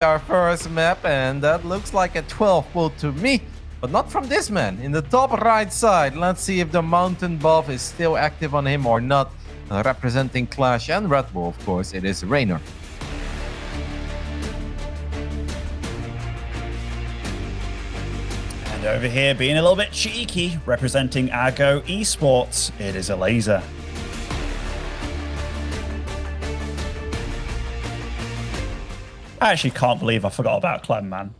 our first map, and that looks like a 12 pull to me, but not from this man. In the top right side, let's see if the mountain buff is still active on him or not. Representing Clash and Red Bull, of course, it is Reynor. And over here, being a little bit cheeky, representing Argo Esports, it is Elazer. I actually can't believe I forgot about Clem, man.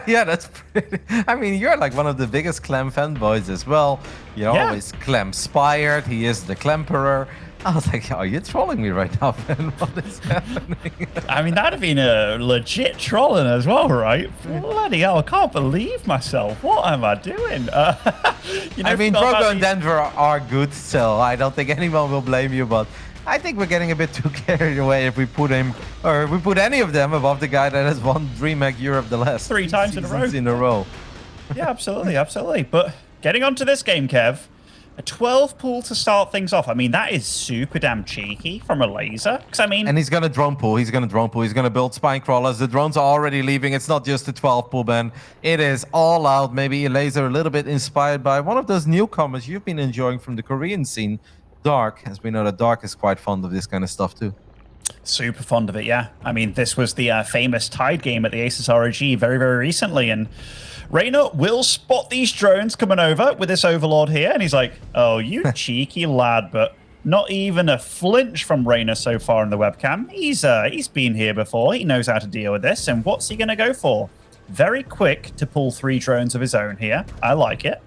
Yeah, that's pretty. I mean, you're like one of the biggest Clem fanboys as well. You're always Clem-spired. He is the Clemperor. I was like, are you trolling me right now, man? What is happening? I mean, that'd have been a legit trolling as well, right? Bloody hell, I can't believe myself. What am I doing? I mean, Brogo and Denver are good still. I don't think anyone will blame you, but I think we're getting a bit too carried away if we put him, or if we put any of them above the guy that has won DreamHack Europe the last 3 times in a row. Yeah, absolutely, absolutely. But getting onto this game, Kev, a 12 pool to start things off. I mean, that is super damn cheeky from Elazer. Because I mean, and he's gonna drone pool. He's gonna build spine crawlers. The drones are already leaving. It's not just a 12 pool, Ben. It is all out. Maybe Elazer a little bit inspired by one of those newcomers you've been enjoying from the Korean scene. Dark, as we know that Dark is quite fond of this kind of stuff too. Super fond of it, yeah. I mean, this was the famous Tide game at the Aces ROG very, very recently, and Reynor will spot these drones coming over with this Overlord here, and he's like, oh, you cheeky lad, but not even a flinch from Reynor so far in the webcam. He's been here before. He knows how to deal with this, and what's he going to go for? Very quick to pull 3 drones of his own here. I like it.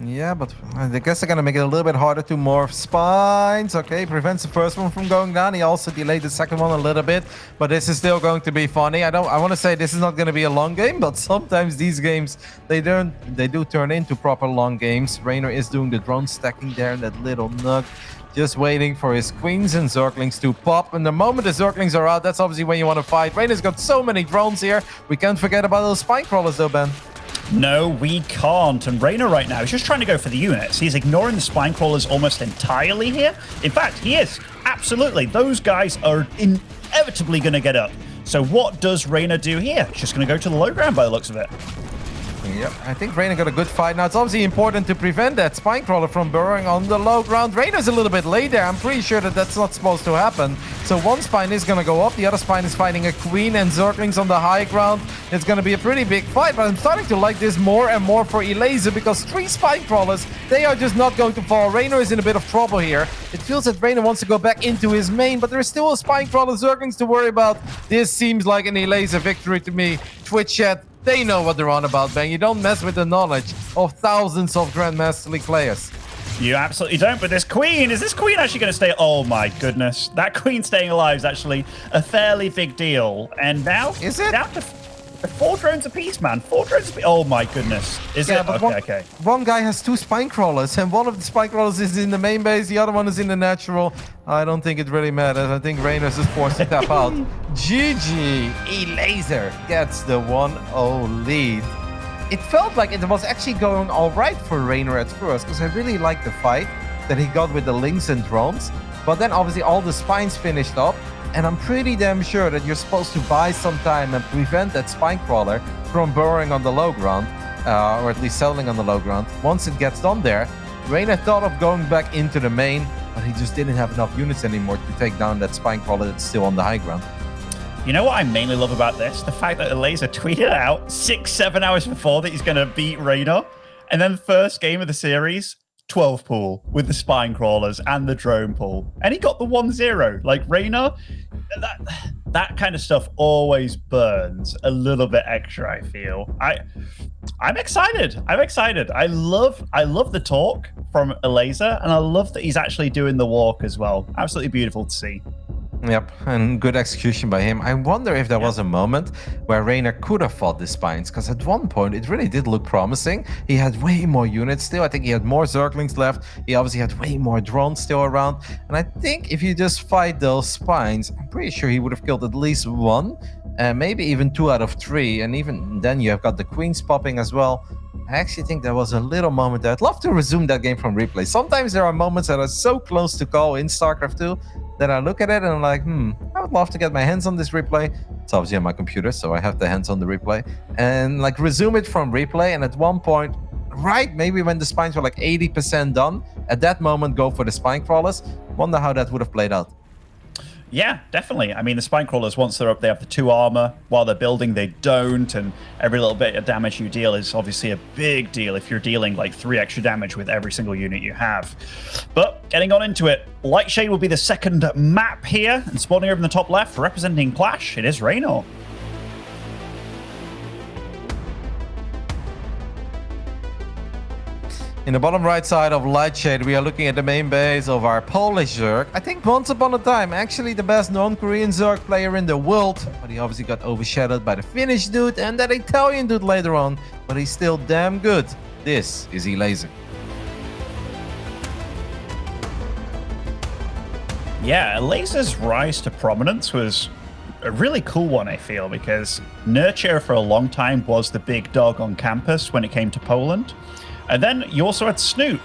Yeah, but I guess they're going to make it a little bit harder to morph spines. Okay, prevents the first one from going down. He also delayed the second one a little bit, but this is still going to be funny. I want to say this is not going to be a long game, but sometimes these games, they do turn into proper long games. Reynor is doing the drone stacking there in that little nook, just waiting for his queens and zerglings to pop. And the moment the zerglings are out, that's obviously when you want to fight. Reynor's got so many drones here. We can't forget about those spine crawlers though, Ben. No, we can't. And Reynor right now is just trying to go for the units. He's ignoring the spine crawlers almost entirely here. In fact, he is. Absolutely. Those guys are inevitably going to get up. So what does Reynor do here? He's just going to go to the low ground by the looks of it. Yep, I think Reynor got a good fight. Now, it's obviously important to prevent that spine crawler from burrowing on the low ground. Reynor's a little bit late there. I'm pretty sure that that's not supposed to happen. So one spine is going to go up. The other spine is fighting a queen and zerglings on the high ground. It's going to be a pretty big fight, but I'm starting to like this more and more for Elazer because 3 spine crawlers, they are just not going to fall. Reynor is in a bit of trouble here. It feels that Reynor wants to go back into his main, but there's still a spine crawler zerglings to worry about. This seems like an Elazer victory to me. Twitch chat, they know what they're on about, Ben. You don't mess with the knowledge of thousands of Grandmaster League players. You absolutely don't, but this queen, is this queen actually going to stay? Oh my goodness. That queen staying alive is actually a fairly big deal. And now, is it? Down to 4 drones apiece, man. 4 drones apiece. Oh my goodness. Is it? Okay. One guy has 2 spine crawlers, and one of the spine crawlers is in the main base, the other one is in the natural. I don't think it really matters. I think Reynor is forced to tap out. GG. Elazer gets the 1-0 lead. It felt like it was actually going all right for Reynor at first, because I really liked the fight that he got with the links and drones. But then obviously all the spines finished up, and I'm pretty damn sure that you're supposed to buy some time and prevent that spine crawler from burrowing on the low ground, or at least settling on the low ground. Once it gets done there, Reynor thought of going back into the main, but he just didn't have enough units anymore to take down that spine crawler that's still on the high ground. You know what I mainly love about this? The fact that Elazer tweeted out 6-7 hours before that he's going to beat Reynor. And then the first game of the series, 12 pool with the spine crawlers and the drone pool. And he got the 1-0. Like Reynor, that kind of stuff always burns a little bit extra, I feel. I'm excited. I'm excited. I love the talk from Elazer, and I love that he's actually doing the walk as well. Absolutely beautiful to see. Yep, and good execution by him. I wonder if there was a moment where Reynor could have fought the spines, because at one point it really did look promising. He had way more units still. I think he had more zerglings left. He obviously had way more drones still around. And I think if you just fight those spines, I'm pretty sure he would have killed at least 1, maybe even 2 out of 3. And even then you have got the queens popping as well. I actually think there was a little moment there. I'd love to resume that game from replay. Sometimes there are moments that are so close to call in StarCraft 2 that I look at it and I'm like, I would love to get my hands on this replay. It's obviously on my computer, so I have the hands on the replay. And like resume it from replay, and at one point, right, maybe when the spines were like 80% done, at that moment go for the spine crawlers. Wonder how that would have played out. Yeah, definitely. I mean, the spine crawlers, once they're up, they have the 2 armor. While they're building, they don't. And every little bit of damage you deal is obviously a big deal if you're dealing like 3 extra damage with every single unit you have. But getting on into it, Lightshade will be the second map here. And spawning over in the top left, representing Clash, it is Reynor. In the bottom right side of Lightshade, we are looking at the main base of our Polish Zerg. I think once upon a time, actually the best non-Korean Zerg player in the world. But he obviously got overshadowed by the Finnish dude and that Italian dude later on. But he's still damn good. This is Elazer. Yeah, Elazer's rise to prominence was a really cool one, I feel, because Nurture for a long time was the big dog on campus when it came to Poland. And then you also had Snoot,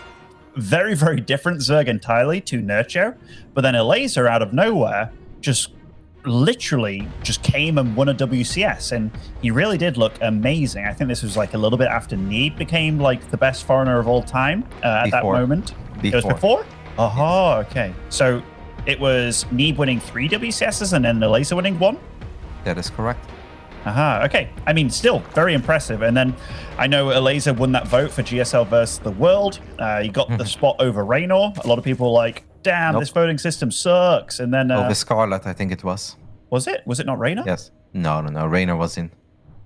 very, very different Zerg entirely to Nurture. But then Elazer out of nowhere just literally just came and won a WCS. And he really did look amazing. I think this was like a little bit after Need became like the best foreigner of all time at that moment. It was before? Oh, okay. So it was Need winning 3 WCSs and then Elazer winning 1? That is correct. Okay. I mean, still very impressive. And then I know Elazer won that vote for GSL versus the world. He got the spot over Reynor. A lot of people were like, damn, this voting system sucks. And then over Scarlet, I think it was. Was it? Was it not Reynor? Yes. No. Reynor was in.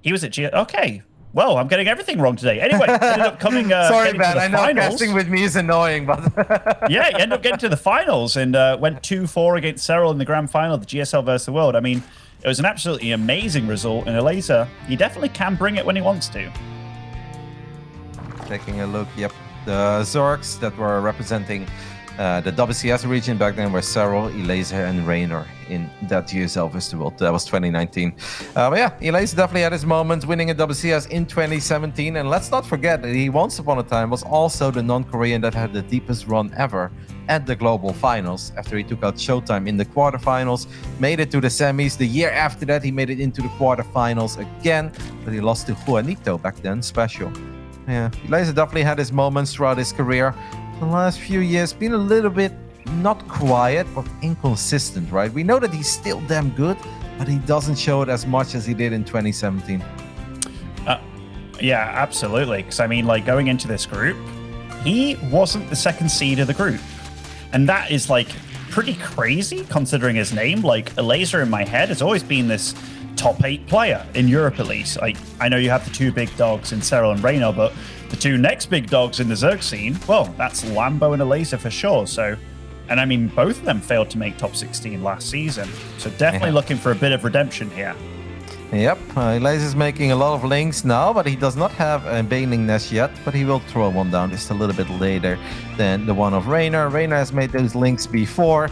He was at Okay. Well, I'm getting everything wrong today. Anyway, ended up coming. Sorry, man. I know finals. casting with me is annoying, but yeah, you ended up getting to the finals and went 2-4 against Cyril in the grand final of the GSL versus the world. I mean, it was an absolutely amazing result, and Elazer, he definitely can bring it when he wants to. Taking a look, yep. The Zergs that were representing the WCS region back then were Cyril, Elazer, and Reynor in that GSL Festival. That was 2019. But yeah, Elazer definitely had his moments, winning a WCS in 2017. And let's not forget that he once upon a time was also the non-Korean that had the deepest run ever at the global finals after he took out Showtime in the quarterfinals, made it to the semis. The year after that, he made it into the quarterfinals again, but he lost to Juanito back then, special. Yeah, Elazer definitely had his moments throughout his career. The last few years been a little bit not quiet, but inconsistent, right? We know that he's still damn good, but he doesn't show it as much as he did in 2017. Yeah, absolutely. Because I mean, like going into this group, he wasn't the second seed of the group. And that is like pretty crazy considering his name. Like Elazer in my head has always been this top 8 player in Europe at least. I know you have the 2 big dogs in Cyril and Reynor, but the 2 next big dogs in the Zerg scene, well, that's Lambo and Elazer for sure. So, and I mean, both of them failed to make top 16 last season. So definitely looking for a bit of redemption here. Yep, Elazer's making a lot of links now, but he does not have a Baneling Nest yet, but he will throw one down just a little bit later than the one of Reynor. Reynor has made those links before.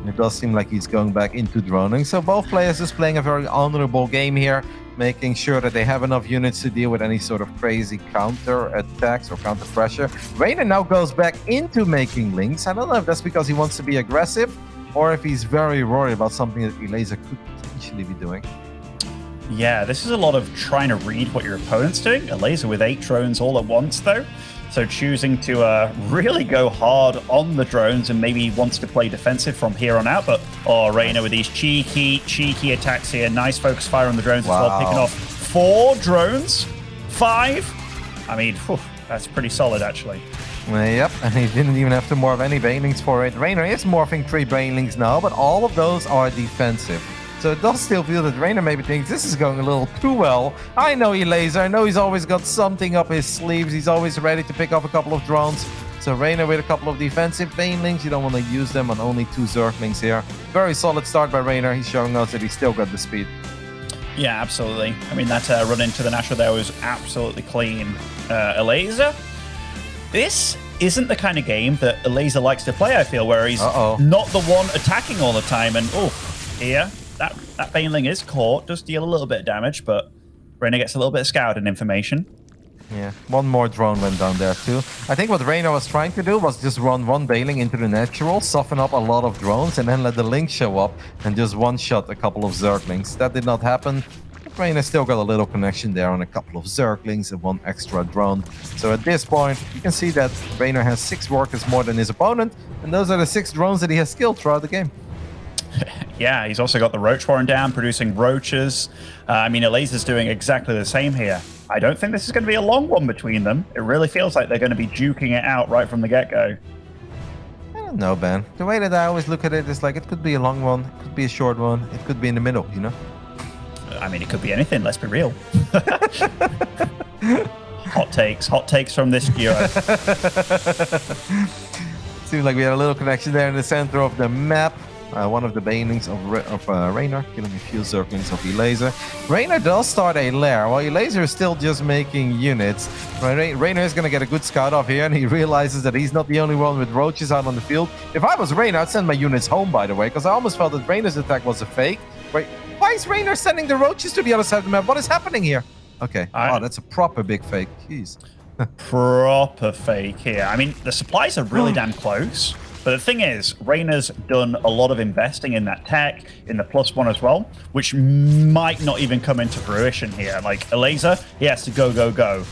It does seem like he's going back into droning. So both players is playing a very honorable game here, making sure that they have enough units to deal with any sort of crazy counter attacks or counter pressure. Reynor now goes back into making links. I don't know if that's because he wants to be aggressive or if he's very worried about something that Elazer could potentially be doing. Yeah, this is a lot of trying to read what your opponent's doing. Elazer with 8 drones all at once, though. So choosing to really go hard on the drones and maybe wants to play defensive from here on out. But, Reynor with these cheeky attacks here. Nice focus fire on the drones as well. Picking off 4 drones. 5. I mean, that's pretty solid, actually. Yep, and he didn't even have to morph any Banelings for it. Reynor is morphing 3 Banelings now, but all of those are defensive. So it does still feel that Reynor maybe thinks this is going a little too well. I know Elazer. I know he's always got something up his sleeves. He's always ready to pick up a couple of drones. So Reynor with a couple of defensive Banelings. You don't want to use them on only 2 Zerglings here. Very solid start by Reynor. He's showing us that he's still got the speed. Yeah, absolutely. I mean, that run into the Nashor there was absolutely clean. Elazer, this isn't the kind of game that Elazer likes to play, I feel, where he's not the one attacking all the time. And, here... That Baneling is caught, does deal a little bit of damage, but Reynor gets a little bit of scouting information. Yeah, one more drone went down there too. I think what Reynor was trying to do was just run one Bailing into the natural, soften up a lot of drones, and then let the Link show up and just one-shot a couple of Zerglings. That did not happen. But Reynor still got a little connection there on a couple of Zerglings and one extra drone. So at this point, you can see that Reynor has 6 workers more than his opponent, and those are the 6 drones that he has killed throughout the game. Yeah, he's also got the Roach Warren down, producing roaches. I mean, Elazer's doing exactly the same here. I don't think this is going to be a long one between them. It really feels like they're going to be duking it out right from the get-go. I don't know, Ben. The way that I always look at it is like it could be a long one, it could be a short one, it could be in the middle, you know? I mean, it could be anything, let's be real. Hot takes from this duo. Seems like we had a little connection there in the center of the map. One of the banelings of Reynor, killing a few Zerglings of Elazer. Reynor does start a lair, while Elazer is still just making units. Reynor is going to get a good scout off here, and he realizes that he's not the only one with roaches out on the field. If I was Reynor, I'd send my units home, by the way, because I almost felt that Reynor's attack was a fake. Wait, why is Reynor sending the roaches to the other side of the map? What is happening here? Okay, oh, that's a proper big fake. Jeez. Proper fake here. I mean, the supplies are really damn close. But the thing is, Reynor's done a lot of investing in that tech, in the +1 as well, which might not even come into fruition here. Like, Elazer, he has to go, go, go.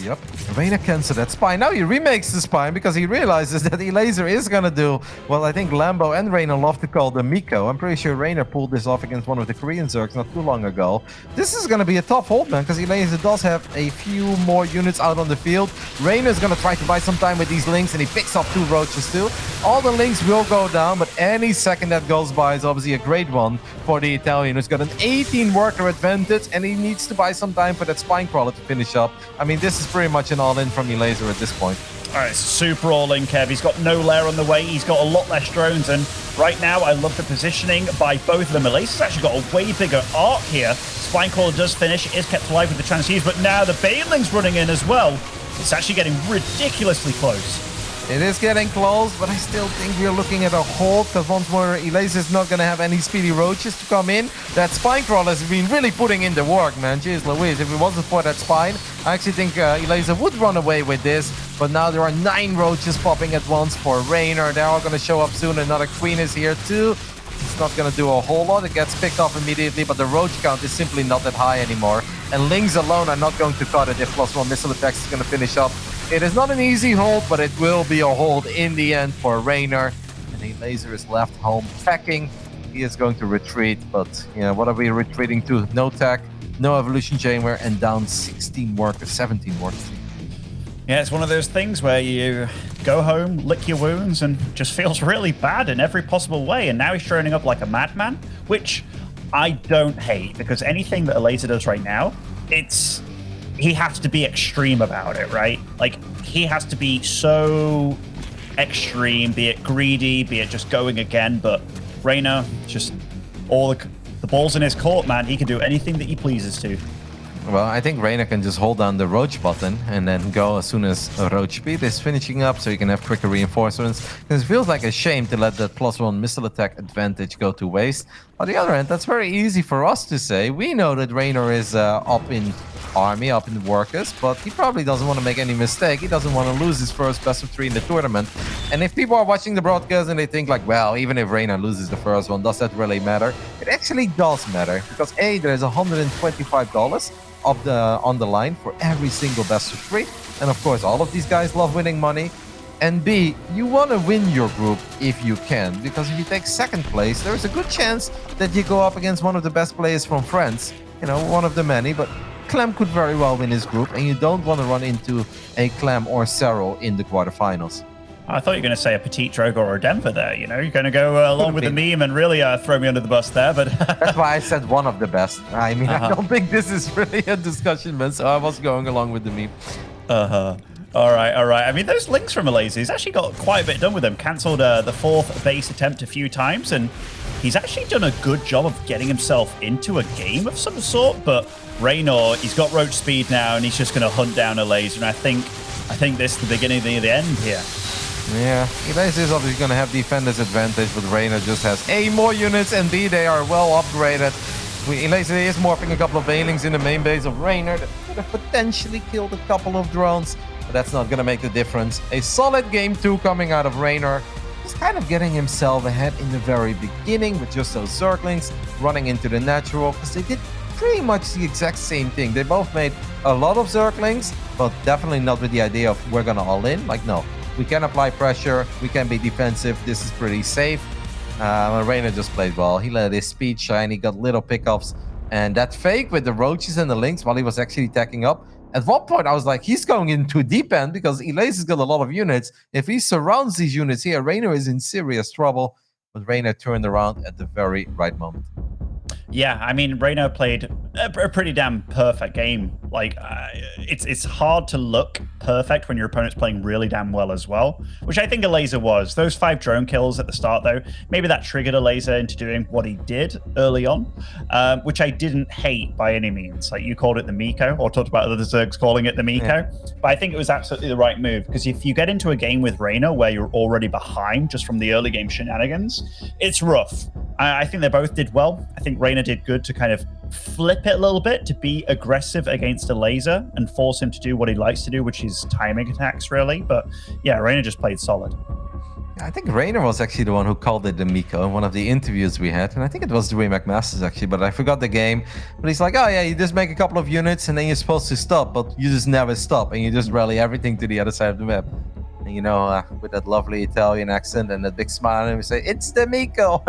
Yep, Reynor cancels that spine. Now he remakes the spine because he realizes that Elazer is going to do, well, I think Lambo and Reynor love to call the Miko. I'm pretty sure Reynor pulled this off against one of the Korean Zergs not too long ago. This is going to be a tough hold, man, because Elazer does have a few more units out on the field. Reynor's going to try to buy some time with these Links, and he picks up 2 roaches too. All the Links will go down, but any second that goes by is obviously a great one for the Italian, who's got an 18 worker advantage, and he needs to buy some time for that spine crawler to finish up. I mean, this is pretty much an all-in from Elazer at this point. All right, super all-in, Kev. He's got no lair on the way. He's got a lot less drones, and right now, I love the positioning by both of them. Elazer's actually got a way bigger arc here. Spinecrawler does finish. It is kept alive with the transfuse, but now the Baneling's running in as well. It's actually getting ridiculously close. It is getting close, but I still think we're looking at a hold, because once more, Elazer is not going to have any speedy roaches to come in. That Spinecrawler has been really putting in the work, man. Jeez Louise, if it wasn't for that spine, I actually think Elazer would run away with this. But now there are 9 roaches popping at once for Reynor. They're all going to show up soon. Another queen is here too. It's not going to do a whole lot. It gets picked off immediately, but the roach count is simply not that high anymore. And Lings alone are not going to cut it if +1 missile attacks is going to finish up. It is not an easy hold, but it will be a hold in the end for Reynor. And Elazer is left home packing. He is going to retreat, but yeah, what are we retreating to? No tech, no evolution chamber, and down 16 workers, 17 workers. Yeah, it's one of those things where you go home, lick your wounds, and just feels really bad in every possible way. And now he's turning up like a madman, which I don't hate, because anything that Elazer does right now, he has to be extreme about it, right? Like, he has to be so extreme, be it greedy, be it just going again. But Reynor, just all the ball's in his court, man. He can do anything that he pleases to. Well, I think Reynor can just hold down the Roach button and then go as soon as Roach speed is finishing up, so you can have quicker reinforcements. Because it feels like a shame to let that +1 missile attack advantage go to waste. On the other hand, that's very easy for us to say. We know that Reynor is up in army, up in workers, but he probably doesn't want to make any mistake. He doesn't want to lose his first best of 3 in the tournament. And if people are watching the broadcast and they think like, well, even if Reynor loses the first one, does that really matter? It actually does matter, because A, there's $125 on the line for every single best of 3, and of course all of these guys love winning money. And B, you want to win your group if you can, because if you take second place, there's a good chance that you go up against one of the best players from France. You know, one of the many, but Clem could very well win his group, and you don't want to run into a Clem or Cero in the quarterfinals. I thought you were going to say a Petit Drogo or a Denver there, you know? You're going to go along with the meme and really throw me under the bus there, but... That's why I said one of the best. I mean, I don't think this is really a discussion, man, so I was going along with the meme. All right. I mean, those links from Elazer, he's actually got quite a bit done with them. Cancelled the 4th base attempt a few times, and he's actually done a good job of getting himself into a game of some sort, but Reynor, he's got roach speed now, and he's just going to hunt down Elazer, and I think this is the beginning of the end here. Yeah, Elazer is obviously going to have defender's advantage, but Reynor just has A, more units, and B, they are well upgraded. Elazer is morphing a couple of Veilings in the main base of Reynor that could have potentially killed a couple of drones, but that's not going to make the difference. A solid game 2 coming out of Reynor. He's kind of getting himself ahead in the very beginning with just those Zerglings running into the natural, because they did pretty much the exact same thing. They both made a lot of Zerglings, but definitely not with the idea of we're going to all in. Like, no, we can apply pressure, we can be defensive, this is pretty safe. Reynor just played well. He let his speed shine. He got little pickups. And that fake with the roaches and the links while he was actually attacking up. At one point, I was like, he's going into deep end because Elazer's got a lot of units. If he surrounds these units here, Reynor is in serious trouble. But Reynor turned around at the very right moment. Yeah, I mean, Reynor played a pretty damn perfect game. Like, it's hard to look perfect when your opponent's playing really damn well as well, which I think Elazer was. Those 5 drone kills at the start, though, maybe that triggered Elazer into doing what he did early on, which I didn't hate by any means. Like, you called it the Miko, or talked about other Zergs calling it the Miko, yeah. But I think it was absolutely the right move, because if you get into a game with Reynor where you're already behind just from the early game shenanigans, it's rough. I think they both did well. I think Reynor did good to kind of flip it a little bit to be aggressive against Elazer and force him to do what he likes to do, which is timing attacks, really. But yeah, Reynor just played solid. I think Reynor was actually the one who called it the Miko in one of the interviews we had, and I think it was DreamHack Masters actually, but I forgot the game. But he's like, oh yeah, you just make a couple of units and then you're supposed to stop, but you just never stop and you just rally everything to the other side of the map. And you know, with that lovely Italian accent and that big smile, and we say, it's the Miko.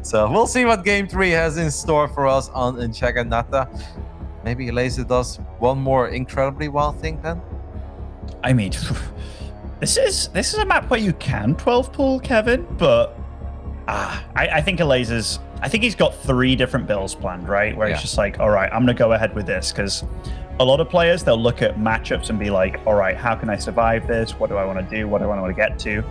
So we'll see what game 3 has in store for us on Jagannatha. Maybe Elazer does one more incredibly wild thing then? I mean, this is a map where you can 12 pull, Kevin, but I think Elazer's, I think he's got 3 different builds planned, right? Where it's just like, all right, I'm going to go ahead with this, because a lot of players, they'll look at matchups and be like, all right, how can I survive this? What do I want to do? What do I want to get to?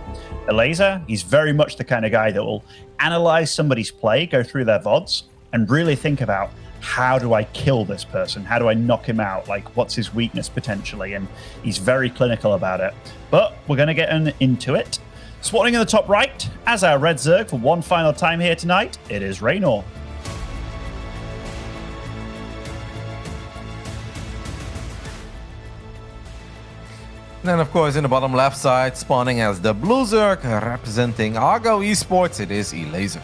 Elazer, he's very much the kind of guy that will analyze somebody's play, go through their VODs, and really think about, how do I kill this person? How do I knock him out? Like, what's his weakness potentially? And he's very clinical about it. But we're going to get into it. Spawning in the top right, as our red Zerg for one final time here tonight, it is Reynor. And then, of course, in the bottom left side, spawning as the blue Zerg, representing Argo Esports, it is Elazer.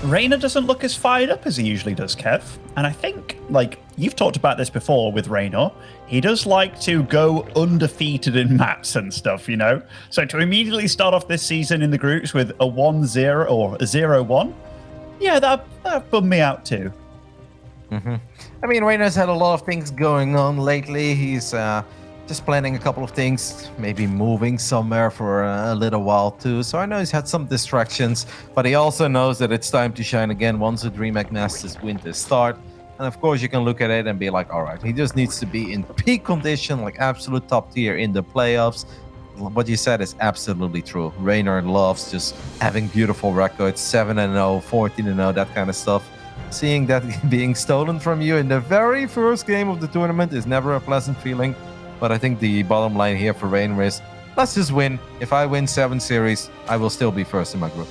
Reynor doesn't look as fired up as he usually does, Kev. And I think, like, you've talked about this before with Reynor. He does like to go undefeated in maps and stuff, you know? So to immediately start off this season in the groups with a 1-0 or a 0-1, yeah, that bummed me out too. I mean, Reynor's had a lot of things going on lately. He's just planning a couple of things, maybe moving somewhere for a little while too. So I know he's had some distractions, but he also knows that it's time to shine again once the DreamHack Masters winters start. And of course, you can look at it and be like, all right, he just needs to be in peak condition, like absolute top tier in the playoffs. What you said is absolutely true. Reynor loves just having beautiful records, 7-0, 14-0, that kind of stuff. Seeing that being stolen from you in the very first game of the tournament is never a pleasant feeling. But I think the bottom line here for Reynor is, let's just win. If I win 7 series, I will still be first in my group.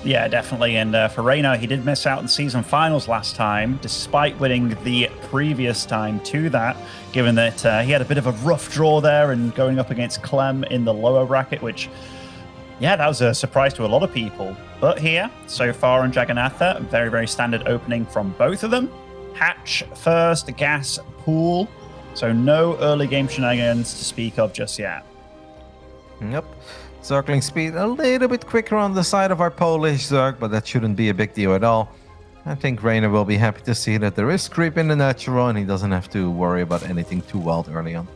Yeah, definitely. And for Reynor, he did miss out in season finals last time, despite winning the previous time to that, given that he had a bit of a rough draw there and going up against Clem in the lower bracket, which, yeah, that was a surprise to a lot of people. But here, so far in Jagannatha, very, very standard opening from both of them. Hatch first, gas pool. So no early game shenanigans to speak of just yet. Yep. Circling speed a little bit quicker on the side of our Polish Zerg, but that shouldn't be a big deal at all. I think Reynor will be happy to see that there is creep in the natural and he doesn't have to worry about anything too wild early on.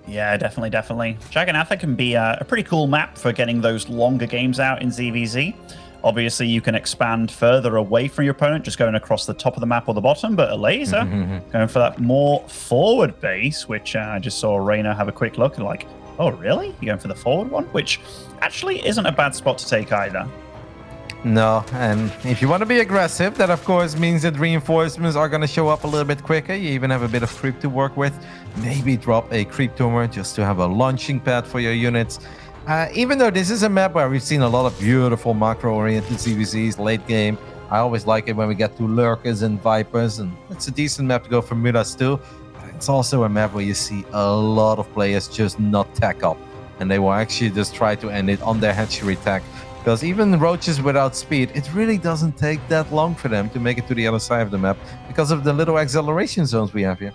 Yeah, definitely, definitely. Jagannatha can be a pretty cool map for getting those longer games out in ZVZ. Obviously, you can expand further away from your opponent, just going across the top of the map or the bottom, but Elazer going for that more forward base, which I just saw Reynor have a quick look and like, oh, really? You're going for the forward one? Which actually isn't a bad spot to take either. No, and if you want to be aggressive, that of course means that reinforcements are going to show up a little bit quicker. You even have a bit of creep to work with. Maybe drop a creep tumor just to have a launching pad for your units. Even though this is a map where we've seen a lot of beautiful macro-oriented CVCs late game, I always like it when we get to Lurkers and Vipers, and it's a decent map to go for Mudas too. But it's also a map where you see a lot of players just not tech up, and they will actually just try to end it on their hatchery tech. Because even roaches without speed, it really doesn't take that long for them to make it to the other side of the map because of the little acceleration zones we have here.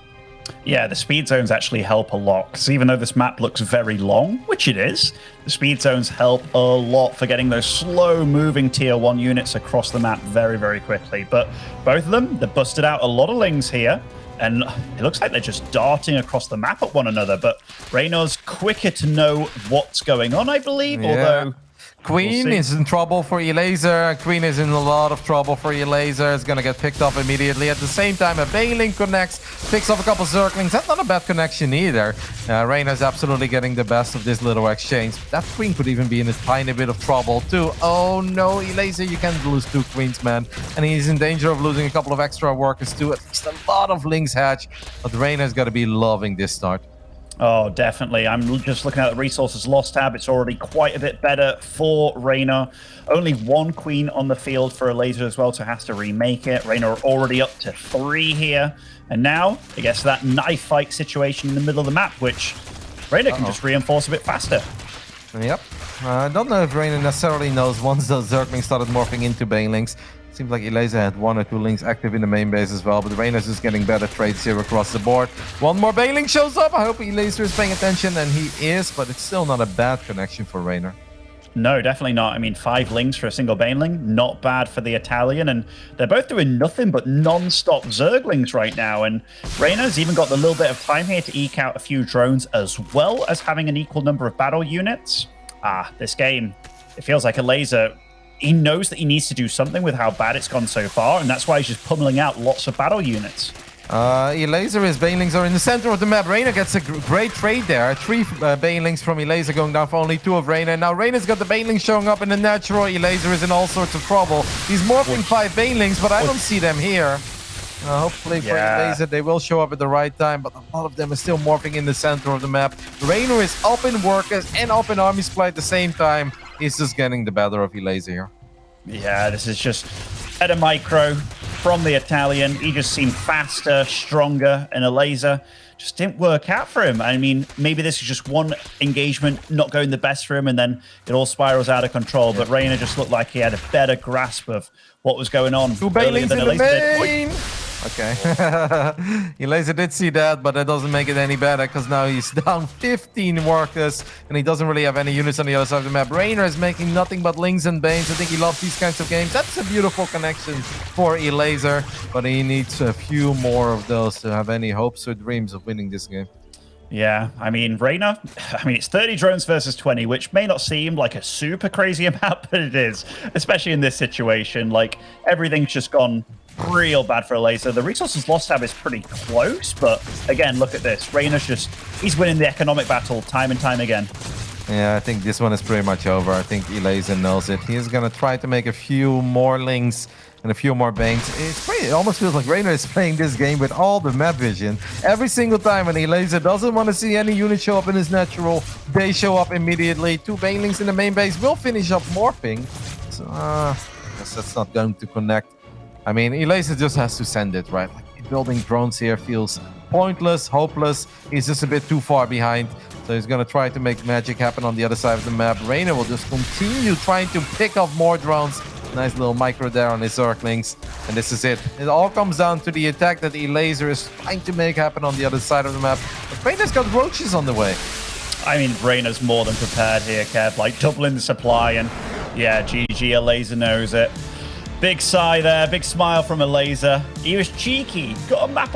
Yeah, the speed zones actually help a lot, because even though this map looks very long, which it is, the speed zones help a lot for getting those slow-moving Tier 1 units across the map very, very quickly. But both of them, they busted out a lot of lings here, and it looks like they're just darting across the map at one another. But Reynor's quicker to know what's going on, I believe, although... Queen is in trouble for Elazer. Queen is in a lot of trouble for Elazer. It's going to get picked up immediately. At the same time, a Bailing connects, picks off a couple Zerglings. That's not a bad connection either. Reynor's absolutely getting the best of this little exchange. That Queen could even be in a tiny bit of trouble too. Oh no, Elazer, you can't lose 2 Queens, man. And he's in danger of losing a couple of extra workers too. At least a lot of Lings hatch. But Reynor's got to be loving this start. Oh, definitely. I'm just looking at the resources lost tab. It's already quite a bit better for Reynor. Only 1 queen on the field for Elazer as well, so has to remake it. Reynor already up to 3 here. And now, I guess that knife fight situation in the middle of the map, which Reynor can just reinforce a bit faster. Yep. I don't know if Reynor necessarily knows once those Zerglings started morphing into Banelings. Seems like Elazer had 1 or 2 Lings active in the main base as well, but Reynor's just getting better trades here across the board. 1 more Baneling shows up. I hope Elazer is paying attention, and he is, but it's still not a bad connection for Reynor. No, definitely not. I mean, 5 Lings for a single Baneling, not bad for the Italian, and they're both doing nothing but non-stop Zerglings right now, and Reynor's even got a little bit of time here to eke out a few drones, as well as having an equal number of battle units. This game, it feels like Elazer, he knows that he needs to do something with how bad it's gone so far, and that's why he's just pummeling out lots of battle units. Elazer, Banelings are in the center of the map. Reynor gets a great trade there. 3 Banelings from Elazer going down for only 2 of Reynor. Now Reynor's got the Banelings showing up in the natural. Elazer is in all sorts of trouble. He's morphing 5 Banelings, but I don't see them here. Hopefully for Elazer, they will show up at the right time, but a lot of them are still morphing in the center of the map. Reynor is up in workers and up in army supply at the same time. He's just getting the better of Elazer here. Yeah, this is just better micro from the Italian. He just seemed faster, stronger, and Elazer just didn't work out for him. I mean, maybe this is just one engagement not going the best for him, and then it all spirals out of control. But Reynor just looked like he had a better grasp of what was going on. 2 Banelings in the main! Okay. Elazer did see that, but that doesn't make it any better because now he's down 15 workers and he doesn't really have any units on the other side of the map. Reynor is making nothing but Lings and Banes. I think he loves these kinds of games. That's a beautiful connection for Elazer, but he needs a few more of those to have any hopes or dreams of winning this game. Yeah, I mean, Reynor, it's 30 drones versus 20, which may not seem like a super crazy amount, but it is, especially in this situation. Like, everything's just gone real bad for Elazer. The resources lost tab is pretty close, but again, look at this. Reynor's he's winning the economic battle time and time again. Yeah, I think this one is pretty much over. I think Elazer knows it. He's going to try to make a few more Lings and a few more Banes. It almost feels like Reynor is playing this game with all the map vision. Every single time when Elazer doesn't want to see any unit show up in his natural, they show up immediately. 2 Banelings in the main base will finish up morphing. So, I guess that's not going to connect. I mean, Elazer just has to send it, right? Like, building drones here feels pointless, hopeless. He's just a bit too far behind. So he's going to try to make magic happen on the other side of the map. Reynor will just continue trying to pick up more drones. Nice little micro there on his Zerglings. And this is it. It all comes down to the attack that Elazer is trying to make happen on the other side of the map. But Reynor's got roaches on the way. I mean, Reynor's more than prepared here, Kev. Like, doubling the supply, and yeah, GG, Elazer knows it. Big sigh there, big smile from Elazer. He was cheeky, got a map